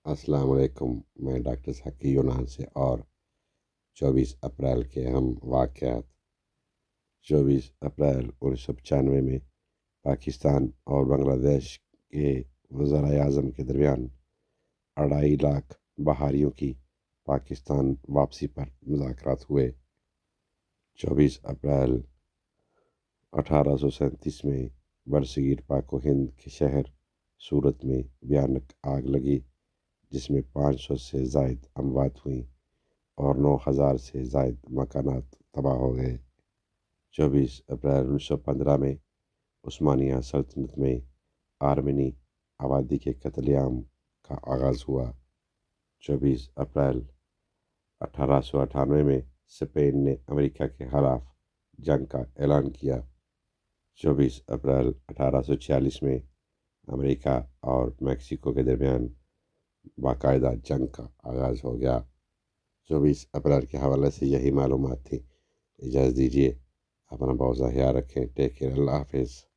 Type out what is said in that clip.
السلام علیکم۔ میں ڈاکٹر ذکی یونان سے، اور 24 اپریل کے اہم واقعات۔ 24 اپریل 1995 میں پاکستان اور بنگلہ دیش کے وزرائے اعظم کے درمیان 2.5 لاکھ بہاریوں کی پاکستان واپسی پر مذاکرات ہوئے۔ 24 اپریل 1837 میں برصغیر پاک و ہند کے شہر سورت میں بھیانک آگ لگی، جس میں 500 سے زائد اموات ہوئیں اور 9,000 سے زائد مکانات تباہ ہو گئے۔ 24 اپریل 1915 میں عثمانیہ سلطنت میں آرمینی آبادی کے قتل عام کا آغاز ہوا۔ 24 اپریل 1898 میں اسپین نے امریکہ کے خلاف جنگ کا اعلان کیا۔ 24 اپریل 1846 میں امریکہ اور میکسیکو کے درمیان باقاعدہ جنگ کا آغاز ہو گیا۔ 24 اپریل کے حوالے سے یہی معلومات تھی۔ اجازت دیجیے، اپنا بہت سا خیال رکھیں۔ Take care. اللہ حافظ۔